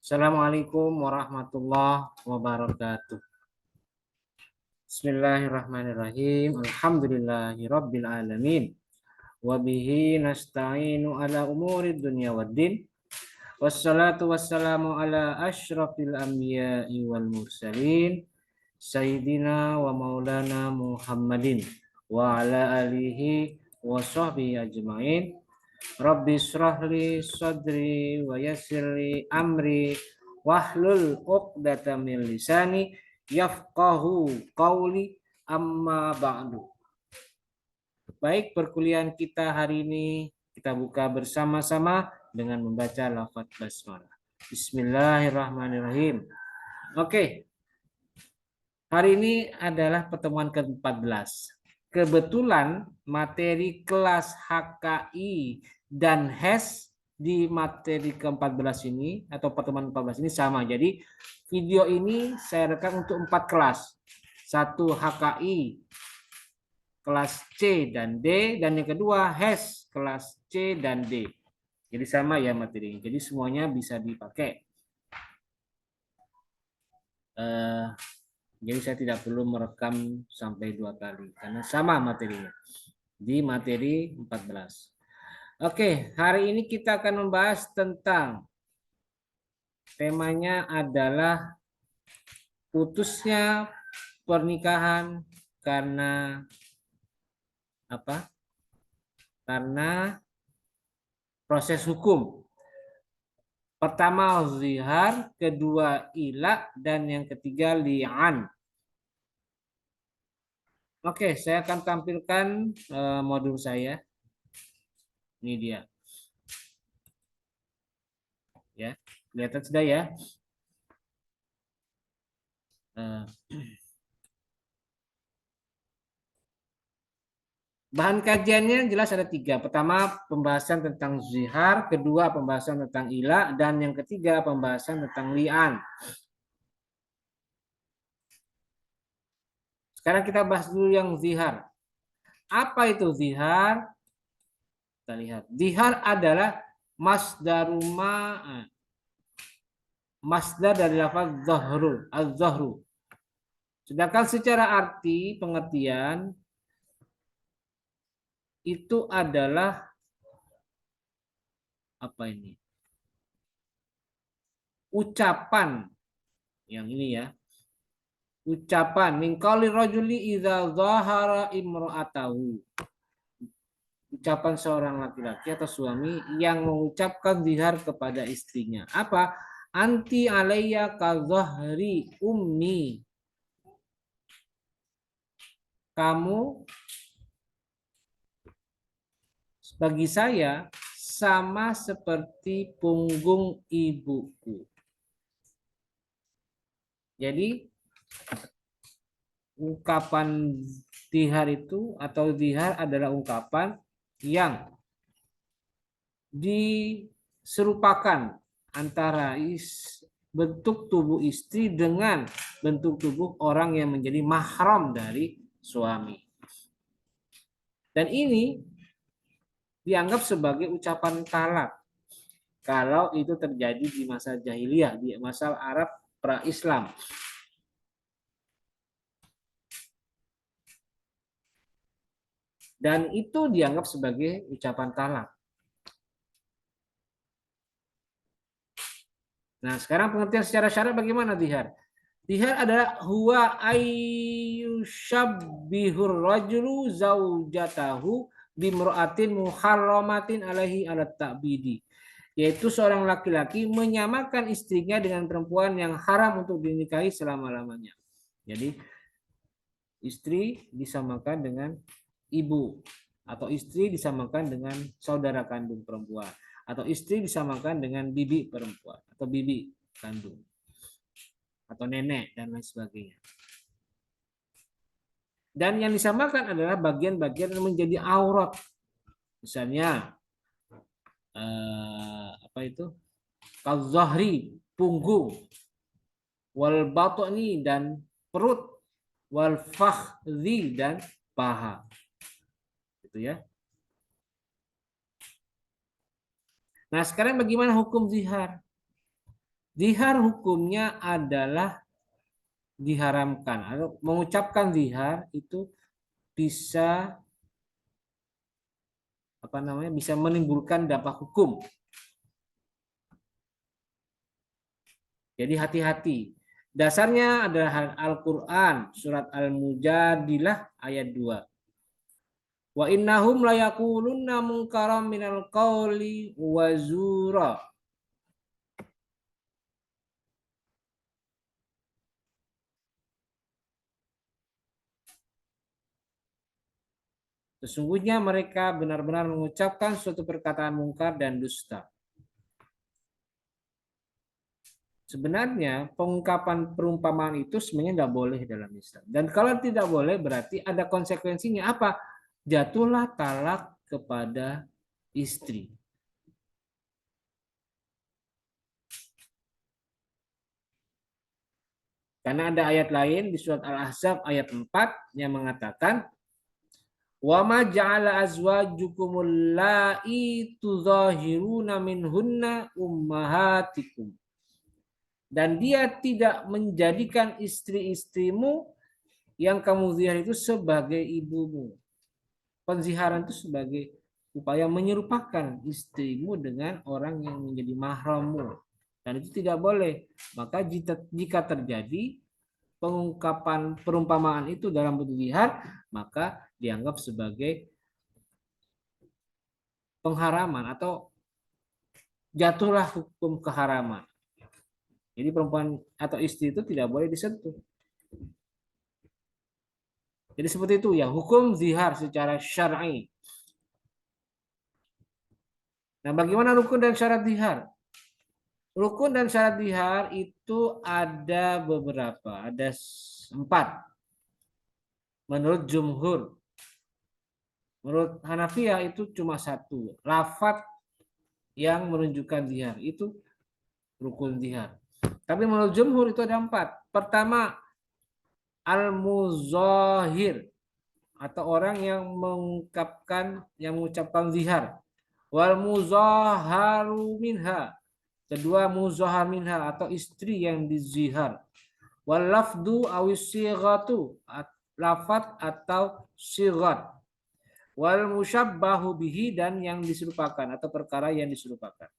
Assalamualaikum warahmatullahi wabarakatuh. Bismillahirrahmanirrahim. Alhamdulillahirabbil alamin. Wa bihi nasta'inu ala umurid dunya waddin. Wassalatu wassalamu ala asyrafil anbiya'i wal mursalin. Sayyidina wa maulana Muhammadin wa ala alihi wa sahbihi ajma'in. Rabbi shrahli sadri wa yassirli amri wahlul 'uqdatam min lisani yafqahu qauli amma ba'du. Baik, perkuliahan kita hari ini kita buka bersama-sama dengan membaca lafaz basmalah. Bismillahirrahmanirrahim. Oke. Hari ini adalah pertemuan ke-14. Kebetulan materi kelas HKI dan HES di materi ke-14 ini atau pertemuan 14 ini sama. Jadi video ini saya rekam untuk 4 kelas. 1 HKI kelas C dan D, dan yang kedua HES kelas C dan D. Jadi sama ya materi. Jadi semuanya bisa dipakai. Jadi saya tidak perlu merekam sampai 2 kali karena sama materinya di materi 14. Oke, hari ini kita akan membahas tentang temanya adalah putusnya pernikahan karena apa? Karena proses hukum. Pertama zihar, kedua ila, dan yang ketiga li'an. Oke, saya akan tampilkan modul saya. Ini dia. Ya, kelihatan sudah ya. Bahan kajiannya jelas ada 3. Pertama, pembahasan tentang zihar. Kedua, pembahasan tentang ila. Dan yang ketiga, pembahasan tentang li'an. Sekarang kita bahas dulu yang zihar. Apa itu zihar? Kita lihat. Zihar adalah masdar dari lafaz zahru, az-zahru. Sedangkan secara arti pengertian itu adalah apa ini? Ucapan yang ini ya. Ucapan min qauli rajuli idza zahara imra'atahu. Ucapan seorang laki-laki atau suami yang mengucapkan zihar kepada istrinya. Apa? Anti alayya ka zahri ummi. Kamu bagi saya sama seperti punggung ibuku. Jadi ungkapan zihar itu atau zihar adalah ungkapan yang diserupakan antara bentuk tubuh istri dengan bentuk tubuh orang yang menjadi mahram dari suami. Dan ini dianggap sebagai ucapan talak kalau itu terjadi di masa jahiliyah, di masa Arab pra-Islam. Dan itu dianggap sebagai ucapan talak. Nah, sekarang pengertian secara syar'i bagaimana zihar? Zihar adalah huwa ayyushabbihur rajulu zaujatahu bimra'atin muharramatin alaihi alat ta'bidi. Yaitu seorang laki-laki menyamakan istrinya dengan perempuan yang haram untuk dinikahi selama-lamanya. Jadi istri disamakan dengan ibu, atau istri disamakan dengan saudara kandung perempuan, atau istri disamakan dengan bibi perempuan atau bibi kandung atau nenek dan lain sebagainya. Dan yang disamakan adalah bagian-bagian yang menjadi aurat. Misalnya apa itu? Kal-zahri, punggung, wal batni dan perut, wal fakhzi dan paha. Gitu ya. Nah, sekarang bagaimana hukum zihar? Zihar hukumnya adalah diharamkan atau mengucapkan zihar itu bisa bisa menimbulkan dampak hukum. Jadi hati-hati. Dasarnya adalah Al-Qur'an surat Al-Mujadilah ayat 2. Wa innahum layakulunna munkaram minal qawli wa zura. Sesungguhnya mereka benar-benar mengucapkan suatu perkataan mungkar dan dusta. Sebenarnya pengungkapan perumpamaan itu sebenarnya nggak boleh dalam Islam. Dan kalau tidak boleh berarti ada konsekuensinya apa? Jatuhlah talak kepada istri. Karena ada ayat lain di surat Al-Ahzab ayat 4 yang mengatakan wa ma ja'ala azwajukumul la'i tudzahiruna minhunna ummahatikum. Dan dia tidak menjadikan istri-istrimu yang kamu zihar itu sebagai ibumu. Penziharan itu sebagai upaya menyerupakan istrimu dengan orang yang menjadi mahrammu. Dan itu tidak boleh. Maka jika terjadi pengungkapan perumpamaan itu dalam bentuk zihar, maka dianggap sebagai pengharaman atau jatuhlah hukum keharaman. Jadi perempuan atau istri itu tidak boleh disentuh. Jadi seperti itu ya hukum zihar secara syar'i. Nah, bagaimana rukun dan syarat zihar? Rukun dan syarat zihar itu ada beberapa, ada 4. Menurut jumhur. Menurut Hanafiyah itu cuma 1. Lafadz yang menunjukkan zihar itu rukun zihar. Tapi menurut jumhur itu ada 4. Pertama, al-muzahir atau orang yang mengucapkan zihar. Wal muzaharu minha. Kedua, muzahar minha atau istri yang dizihar. Wal lafdu awis sighatu, lafat atau sighat. Wal musyabbahu bihi, dan yang diserupakan atau perkara yang diserupakan.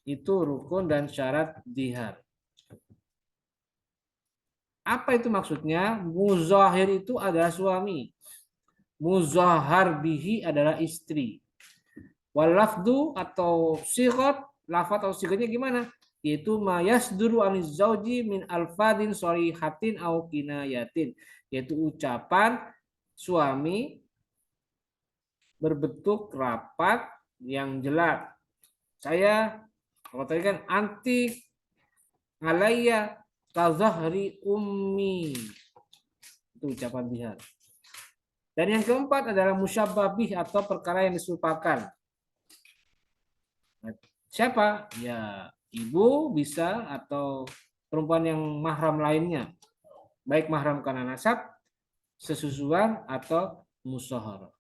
Itu rukun dan syarat zihar. Apa itu maksudnya? Muzahir itu adalah suami. Muzahar bihi adalah istri. Wal lafdu atau sighat, lafaz atau sighatnya gimana? Yaitu mayasduru aniz zauji min alfadin sharihatin au kinayatin, yaitu ucapan suami berbentuk rapat yang jelas. Saya kalau tadi kan anti alayya kazahri ummi, itu ucapan zihar. Dan yang keempat adalah musyabbabih atau perkara yang diserupakan. Siapa? Ya ibu bisa atau perempuan yang mahram lainnya. Baik mahram karena nasab, sesusuan atau musyawarah.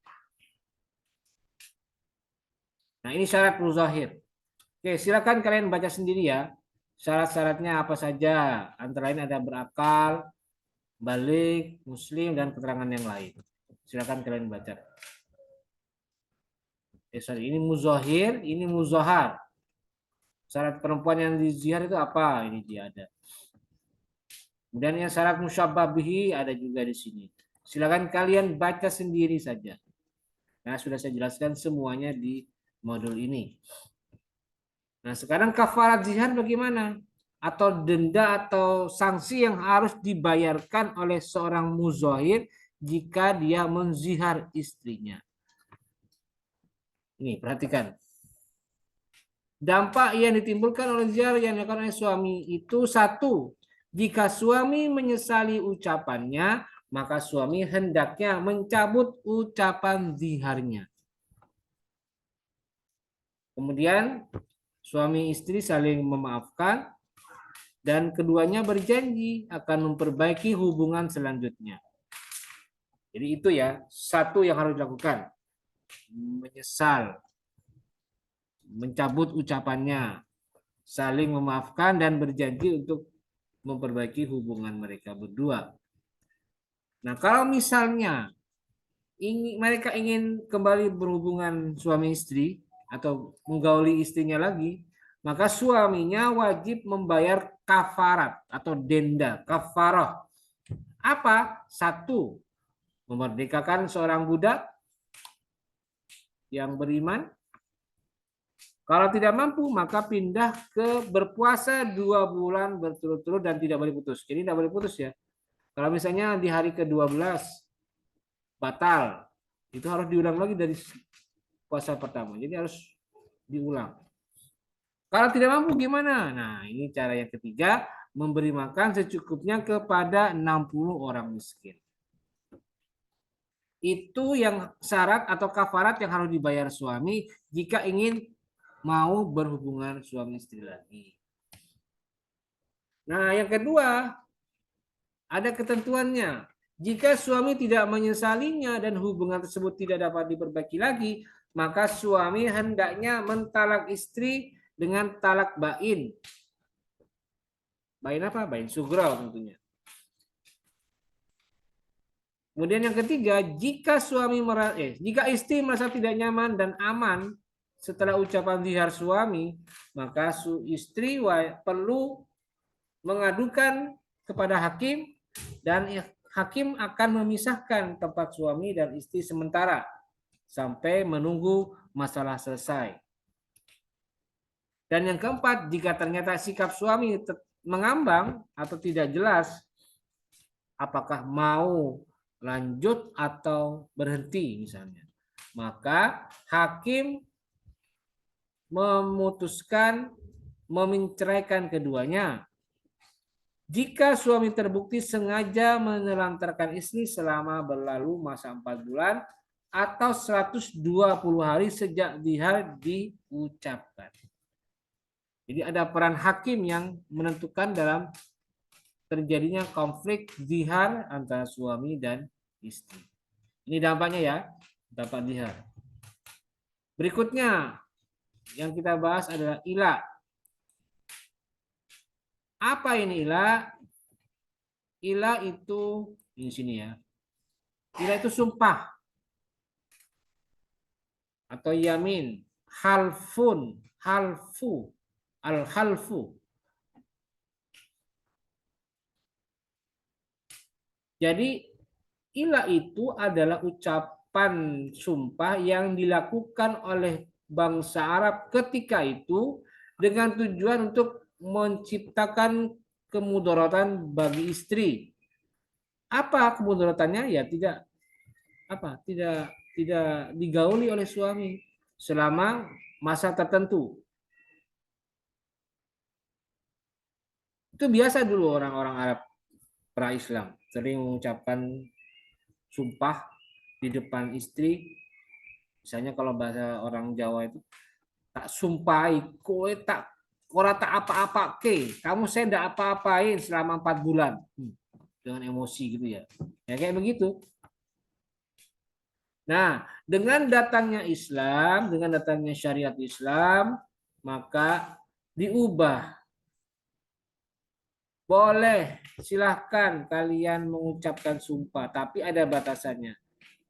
Nah, ini syarat muzahir. Oke, silakan kalian baca sendiri ya. Syarat-syaratnya apa saja? Antara lain ada berakal, balik, muslim, dan keterangan yang lain. Silakan kalian baca. Ini muzahir, ini muzahar. Syarat perempuan yang dizihar itu apa? Ini dia ada. Kemudian yang syarat musyabbabihi ada juga di sini. Silakan kalian baca sendiri saja. Nah, sudah saya jelaskan semuanya di modul ini. Nah, sekarang kafarat zihar bagaimana? Atau denda atau sanksi yang harus dibayarkan oleh seorang muzahir jika dia menzihar istrinya. Ini perhatikan. Dampak yang ditimbulkan oleh zihar yang dilakukan oleh suami itu 1. Jika suami menyesali ucapannya, maka suami hendaknya mencabut ucapan ziharnya. Kemudian suami istri saling memaafkan dan keduanya berjanji akan memperbaiki hubungan selanjutnya. Jadi itu ya, 1 yang harus dilakukan. menyesal, mencabut ucapannya, saling memaafkan dan berjanji untuk memperbaiki hubungan mereka berdua. Nah, kalau misalnya mereka ingin kembali berhubungan suami istri atau menggauli istrinya lagi, maka suaminya wajib membayar kafarat atau denda, kafarah. Apa? Satu, memerdekakan seorang budak yang beriman. Kalau tidak mampu, maka pindah ke berpuasa 2 bulan berturut-turut dan tidak boleh putus. Jadi tidak boleh putus ya. Kalau misalnya di hari ke-12 batal, itu harus diulang lagi dari puasa pertama. Jadi harus diulang. Kalau tidak mampu gimana? Nah, ini cara yang ketiga, memberi makan secukupnya kepada 60 orang miskin. Itu yang syarat atau kafarat yang harus dibayar suami jika ingin mau berhubungan suami istri lagi. Nah, yang kedua, ada ketentuannya. Jika suami tidak menyesalinya dan hubungan tersebut tidak dapat diperbaiki lagi, maka suami hendaknya mentalak istri dengan talak bain. Bain apa? Bain sugro tentunya. Kemudian yang ketiga, jika istri merasa tidak nyaman dan aman setelah ucapan zihar suami, maka istri perlu mengadukan kepada hakim dan hakim akan memisahkan tempat suami dan istri sementara sampai menunggu masalah selesai. Dan yang keempat, jika ternyata sikap suami mengambang atau tidak jelas apakah mau lanjut atau berhenti misalnya, maka hakim memutuskan menceraikan keduanya. Jika suami terbukti sengaja menelantarkan istri selama berlalu masa 4 bulan atau 120 hari sejak zihar diucapkan. Jadi ada peran hakim yang menentukan dalam terjadinya konflik zihar antara suami dan istri. Ini dampaknya ya, dampak zihar. Berikutnya yang kita bahas adalah ila. Apa ini ila? Ila itu di sini ya. Ila itu sumpah atau yamin, halfun, halfu, al-halfu. Jadi ila itu adalah ucapan sumpah yang dilakukan oleh bangsa Arab ketika itu dengan tujuan untuk menciptakan kemudaratan bagi istri. Apa kemudaratannya? Ya tidak digauli oleh suami selama masa tertentu. Itu biasa dulu orang-orang Arab pra-Islam sering mengucapkan sumpah di depan istri. Misalnya kalau bahasa orang Jawa itu tak sumpahi, kowe tak ora tak apa-apa ke, kamu saya tidak apa-apain selama 4 bulan. Dengan emosi gitu ya. Ya kayak begitu. Nah, dengan datangnya Islam, dengan datangnya syariat Islam, maka diubah. Boleh, silahkan kalian mengucapkan sumpah, tapi ada batasannya.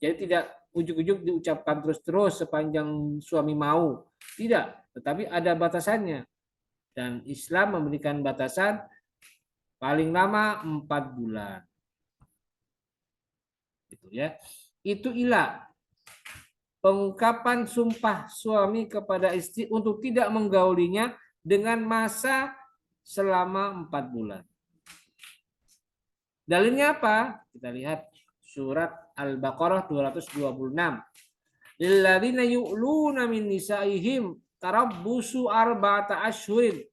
Jadi tidak ujuk-ujuk diucapkan terus-terus sepanjang suami mau. Tidak, tetapi ada batasannya. Dan Islam memberikan batasan paling lama 4 bulan. Gitu ya. Itu ilah. Pengungkapan sumpah suami kepada istri untuk tidak menggaulinya dengan masa selama 4 bulan. Dalilnya apa? Kita lihat surat Al-Baqarah 226. Lilladzina yu'luna min nisaihim tarabbusu arba'ata ashhurin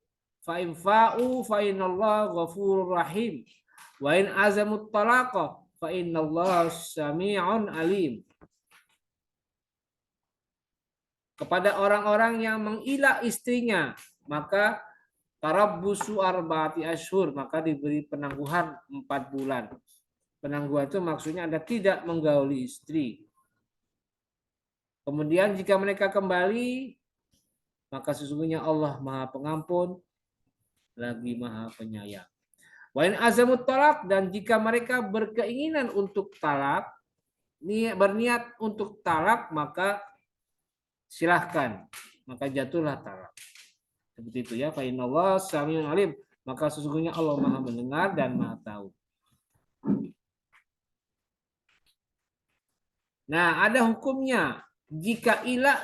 fa in fa'u fa innallaha ghafurur rahim wa in azamut talaqa fa innallaha sami'un alim. Kepada orang-orang yang mengilah istrinya, maka tarabbusu arba'ati ashhur, maka diberi penangguhan 4 bulan. Penangguhan itu maksudnya Anda tidak menggauli istri. Kemudian jika mereka kembali, maka sesungguhnya Allah Maha Pengampun lagi Maha Penyayang. Wa in azamut talak, dan jika mereka berkeinginan untuk talak, berniat untuk talak, maka silahkan, maka jatuhlah talak. Seperti itu ya. Fa innallaha samiun alim, maka sesungguhnya Allah Maha mendengar dan Maha tahu. Nah, ada hukumnya jika ilah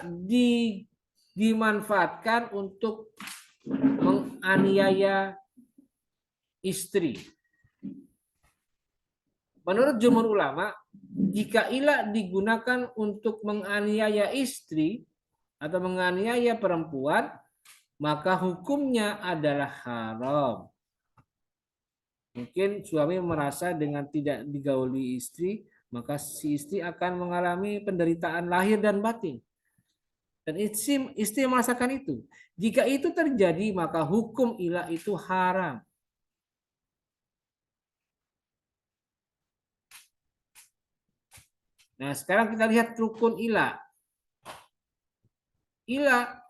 dimanfaatkan untuk menganiaya istri. Menurut jumhur ulama, jika ilah digunakan untuk menganiaya istri atau menganiaya perempuan, maka hukumnya adalah haram. Mungkin suami merasa dengan tidak digauli istri, maka si istri akan mengalami penderitaan lahir dan batin. Dan istri merasakan itu. Jika itu terjadi, maka hukum ilah itu haram. Nah, sekarang kita lihat rukun ilah. Ilah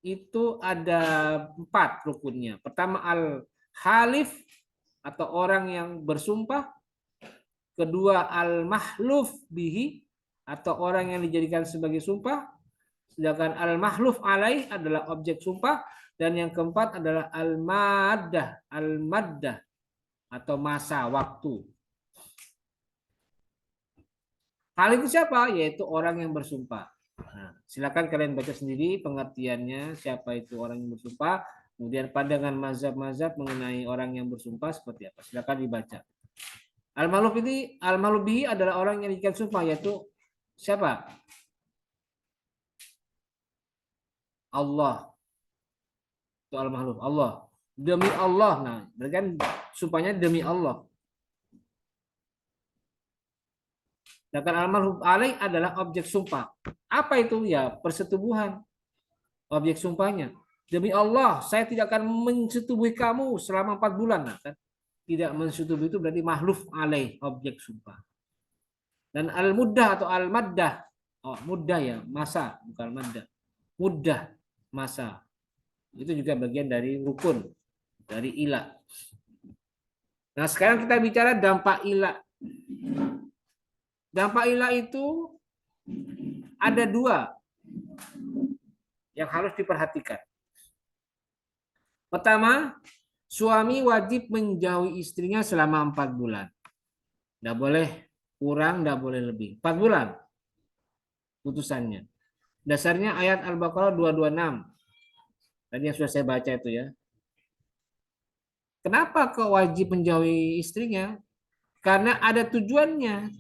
itu ada 4 rukunnya. Pertama, al-halif atau orang yang bersumpah. Kedua, al-mahluf bihi atau orang yang dijadikan sebagai sumpah. Sedangkan al-mahluf alaih adalah objek sumpah. Dan yang keempat adalah al-maddah atau masa waktu. Hal itu siapa? Yaitu orang yang bersumpah. Nah, silakan kalian baca sendiri pengertiannya siapa itu orang yang bersumpah. Kemudian pandangan mazhab-mazhab mengenai orang yang bersumpah seperti apa. Silakan dibaca. Al-mahluf ini, al-mahluf bihi adalah orang yang dijadikan sumpah, yaitu siapa? Allah. Itu al-mahluf, Allah. Demi Allah. Nah, berarti kan sumpahnya demi Allah. Sedangkan al-mahluf alaih adalah objek sumpah. Apa itu? Ya, persetubuhan. Objek sumpahnya. Demi Allah, saya tidak akan mensetubuhi kamu selama 4 bulan. Nah, kan? Tidak mensetubuhi itu berarti mahluf alaih, objek sumpah. Dan al-muddah atau al-maddah. Oh, muddah ya, masa, bukan maddah. Muddah, masa. Itu juga bagian dari rukun, dari ilah. Nah, sekarang kita bicara dampak ilah. Dampak ilah itu ada 2 yang harus diperhatikan. Pertama, suami wajib menjauhi istrinya selama 4 bulan. Tidak boleh kurang, tidak boleh lebih. 4 bulan putusannya. Dasarnya ayat Al-Baqarah 226. Tadi yang sudah saya baca itu ya. Kenapa kok wajib menjauhi istrinya? Karena ada tujuannya,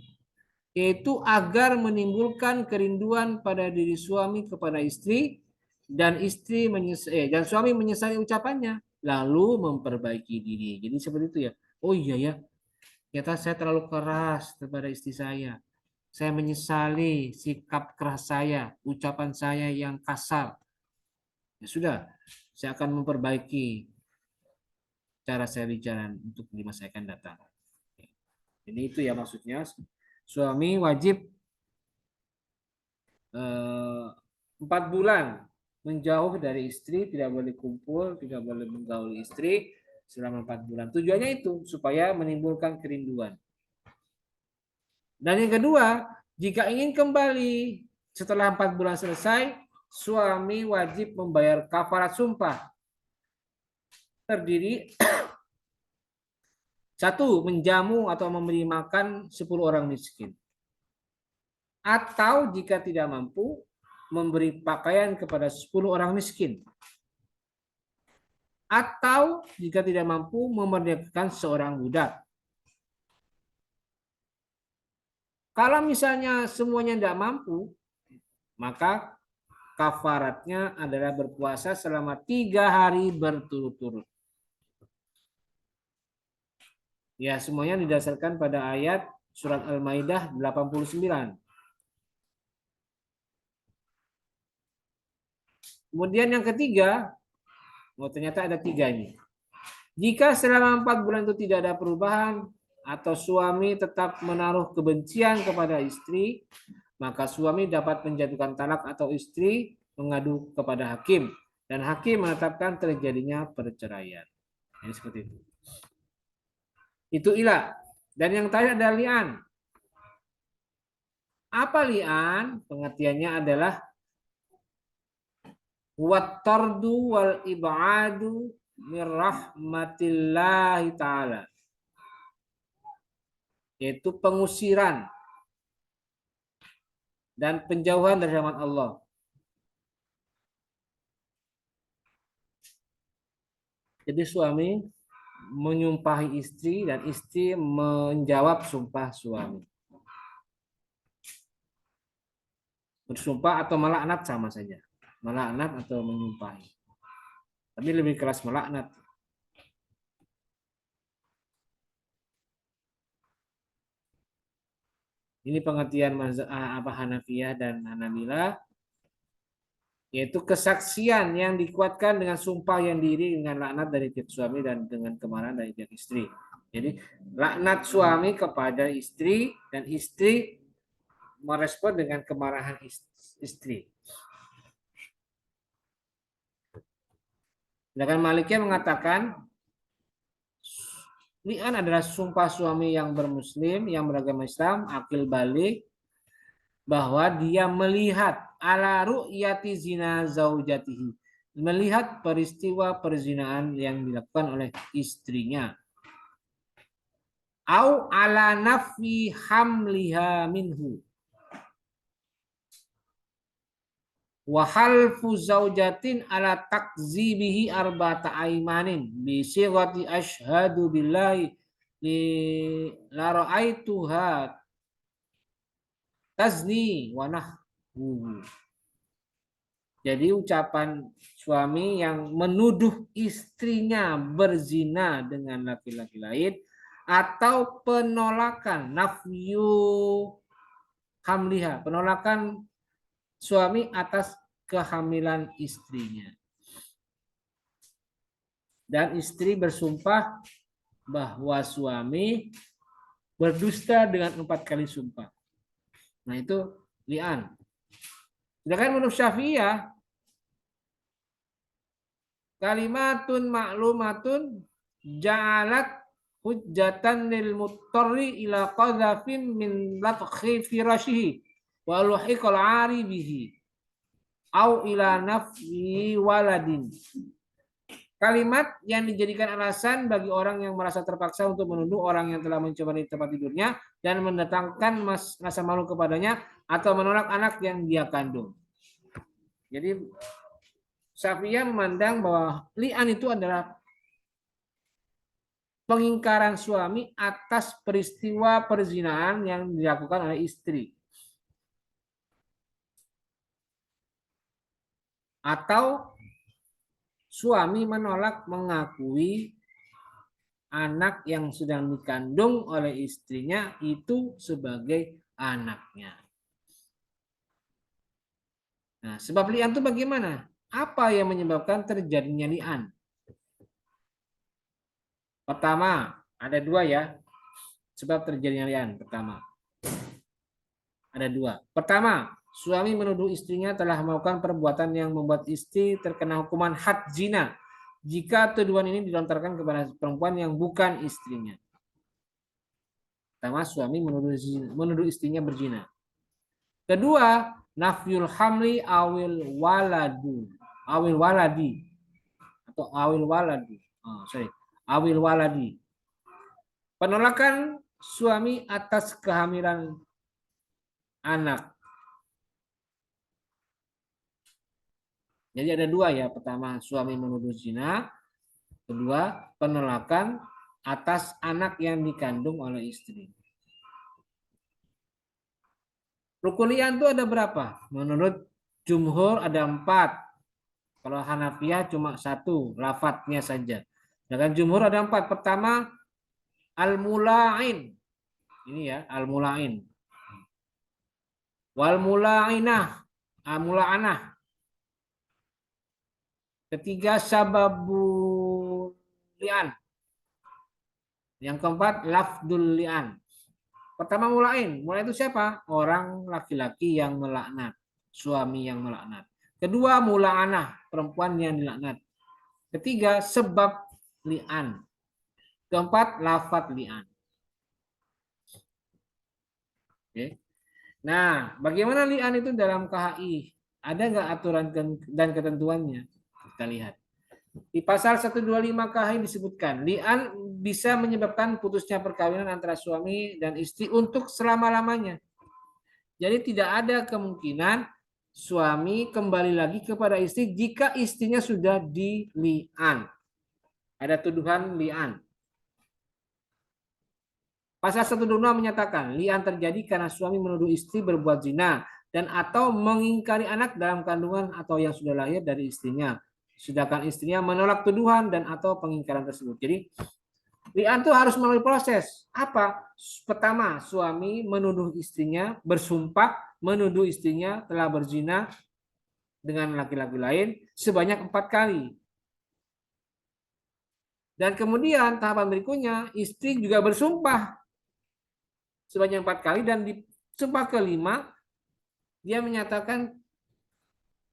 yaitu agar menimbulkan kerinduan pada diri suami kepada istri, dan dan suami menyesali ucapannya lalu memperbaiki diri. Jadi seperti itu ya. Oh iya ya, ternyata saya terlalu keras kepada istri saya menyesali sikap keras saya, ucapan saya yang kasar. Ya sudah, saya akan memperbaiki cara saya bicara untuk di masa akan datang. Jadi itu ya maksudnya, suami wajib 4 bulan menjauh dari istri, tidak boleh kumpul, tidak boleh menggauli istri selama 4 bulan. Tujuannya itu supaya menimbulkan kerinduan. Dan yang kedua, jika ingin kembali setelah 4 bulan selesai, suami wajib membayar kafarat sumpah. Terdiri 1, menjamu atau memberi makan 10 orang miskin. Atau jika tidak mampu, memberi pakaian kepada 10 orang miskin. Atau jika tidak mampu, memerdekakan seorang budak. Kalau misalnya semuanya tidak mampu, maka kafaratnya adalah berpuasa selama 3 hari berturut-turut. Ya, semuanya didasarkan pada ayat surat Al-Maidah 89. Kemudian yang ketiga, ternyata ada 3 ini. Jika selama 4 bulan itu tidak ada perubahan atau suami tetap menaruh kebencian kepada istri, maka suami dapat menjatuhkan talak atau istri mengadu kepada hakim dan hakim menetapkan terjadinya perceraian. Ini seperti itu. Itu ilah. Dan yang terakhir adalah li'an. Apa li'an? Pengertiannya adalah wat-tardu wal ib'adu min rahmatillahi ta'ala. Yaitu pengusiran dan penjauhan dari rahmat Allah. Jadi suami menyumpahi istri dan istri menjawab sumpah suami. Bersumpah atau melaknat sama saja. Melaknat atau menyumpahi. Tapi lebih keras melaknat. Ini pengertian Hanafiyah dan Hanabilah, yaitu kesaksian yang dikuatkan dengan sumpah yang diiringi dengan laknat dari pihak suami dan dengan kemarahan dari pihak istri. Jadi laknat suami kepada istri dan istri merespon dengan kemarahan istri. Sedangkan Malikiyah mengatakan li'an adalah sumpah suami yang bermuslim, yang beragama Islam, akil balik, bahwa dia melihat ala ru'yati zina zaujatihi, melihat peristiwa perzinaan yang dilakukan oleh istrinya, au ala nafi hamliha minhu, wa halfu zaujatin ala takzibihi arba'ata aimanin bi sighati asyhadu billahi la ra'aituha tazni wa nahwu. Jadi ucapan suami yang menuduh istrinya berzina dengan laki-laki lain atau penolakan nafyu hamliha, penolakan suami atas kehamilan istrinya. Dan istri bersumpah bahwa suami berdusta dengan 4 kali sumpah. Nah itu li'an. Sedangkan menurut Syafi'iyah, kalimatun ma'lumatun ja'alat hujjatan lil muttarri ila qadhafin min latqi firashihi wa luhiqal 'ari bihi au ila nafyi waladin. Kalimat yang dijadikan alasan bagi orang yang merasa terpaksa untuk menuduh orang yang telah mencoba di tempat tidurnya dan mendatangkan rasa malu kepadanya atau menolak anak yang dia kandung. Jadi Syafi'iyah memandang bahwa li'an itu adalah pengingkaran suami atas peristiwa perzinaan yang dilakukan oleh istri. Atau suami menolak mengakui anak yang sedang dikandung oleh istrinya itu sebagai anaknya. Nah, sebab li'an itu bagaimana? Apa yang menyebabkan terjadinya li'an? Pertama, ada 2 ya. Sebab terjadinya li'an. Pertama, ada 2. Pertama, suami menuduh istrinya telah melakukan perbuatan yang membuat istri terkena hukuman had zina jika tuduhan ini dilontarkan kepada perempuan yang bukan istrinya. Pertama, suami menuduh istrinya berzina. Kedua, nafyul hamli awil waladi atau awil waladi. Awil waladi. Penolakan suami atas kehamilan anak. Jadi ada 2 ya. Pertama, suami menuduh zina. Kedua, penolakan atas anak yang dikandung oleh istri. Rukun li'an itu ada berapa? Menurut jumhur ada 4. Kalau Hanafiyah cuma 1, lafadznya saja. Dengan jumhur ada 4. Pertama, al-mula'in. Ini ya, al-mula'in. Wal mula'inah, al-mula'anah. Ketiga, sababul li'an. Yang keempat, lafdul li'an. Pertama mulain. Mulain itu siapa? Orang laki-laki yang melaknat. Suami yang melaknat. Kedua mula'anah. Perempuan yang dilaknat. Ketiga sebab li'an. Keempat lafat li'an. Oke. Nah, bagaimana li'an itu dalam KHI? Ada nggak aturan dan ketentuannya? Kita lihat. Di pasal 125 KHI disebutkan, li'an bisa menyebabkan putusnya perkawinan antara suami dan istri untuk selama-lamanya. Jadi tidak ada kemungkinan suami kembali lagi kepada istri jika istrinya sudah di li'an. Ada tuduhan li'an. Pasal 126 menyatakan, li'an terjadi karena suami menuduh istri berbuat zina dan atau mengingkari anak dalam kandungan atau yang sudah lahir dari istrinya. Sedangkan istrinya menolak tuduhan dan atau pengingkaran tersebut. Jadi li'an itu harus melalui proses. Apa? Pertama, suami menuduh istrinya, bersumpah menuduh istrinya telah berzina dengan laki-laki lain sebanyak 4 kali. Dan kemudian tahapan berikutnya, istri juga bersumpah sebanyak 4 kali dan di sumpah kelima, dia menyatakan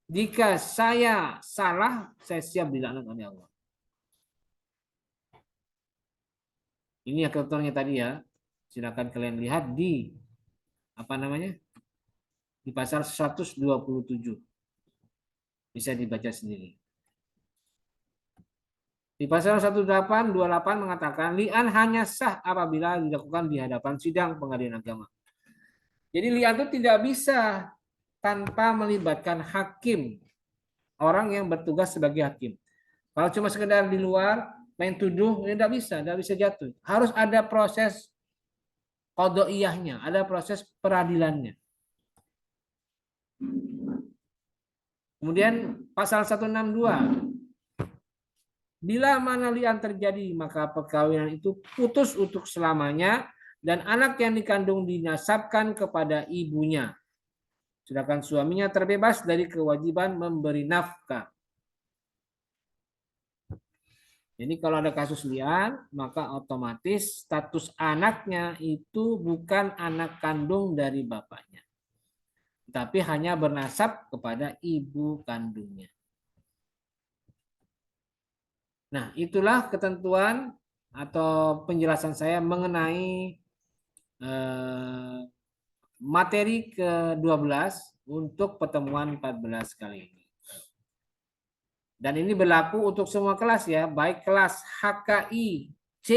jika saya salah, saya siap dilaknat oleh Allah. Ini ketentuannya tadi ya. Silakan kalian lihat di apa namanya? Di pasal 127. Bisa dibaca sendiri. Di pasal 1828 mengatakan li'an hanya sah apabila dilakukan di hadapan sidang pengadilan agama. Jadi li'an itu tidak bisa tanpa melibatkan hakim, orang yang bertugas sebagai hakim. Kalau cuma sekedar di luar main tuduh, ya tidak bisa jatuh. Harus ada proses qadhaiyahnya, ada proses peradilannya. Kemudian pasal 162, bila mana li'an terjadi, maka perkawinan itu putus untuk selamanya dan anak yang dikandung dinasabkan kepada ibunya. Sedangkan suaminya terbebas dari kewajiban memberi nafkah. Jadi kalau ada kasus li'an, maka otomatis status anaknya itu bukan anak kandung dari bapaknya, tapi hanya bernasab kepada ibu kandungnya. Nah, itulah ketentuan atau penjelasan saya mengenai materi ke-12 untuk pertemuan 14 kali ini. Dan ini berlaku untuk semua kelas ya, baik kelas HKI, C,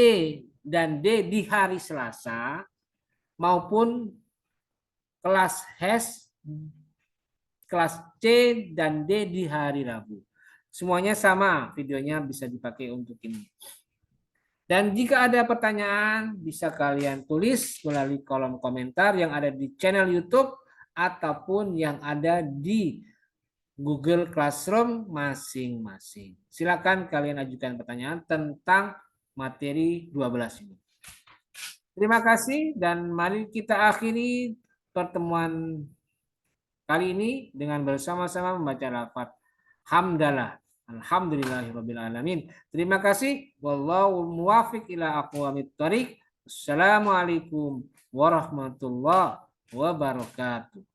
dan D di hari Selasa, maupun kelas HES, kelas C, dan D di hari Rabu. Semuanya sama, videonya bisa dipakai untuk ini. Dan jika ada pertanyaan, bisa kalian tulis melalui kolom komentar yang ada di channel YouTube ataupun yang ada di Google Classroom masing-masing. Silakan kalian ajukan pertanyaan tentang materi 12 ini. Terima kasih dan mari kita akhiri pertemuan kali ini dengan bersama-sama membaca lafaz hamdalah. Alhamdulillahirabbil alamin. Terima kasih. Wallahu muwaffiq ila aqwamit thoriq. Assalamualaikum warahmatullahi wabarakatuh.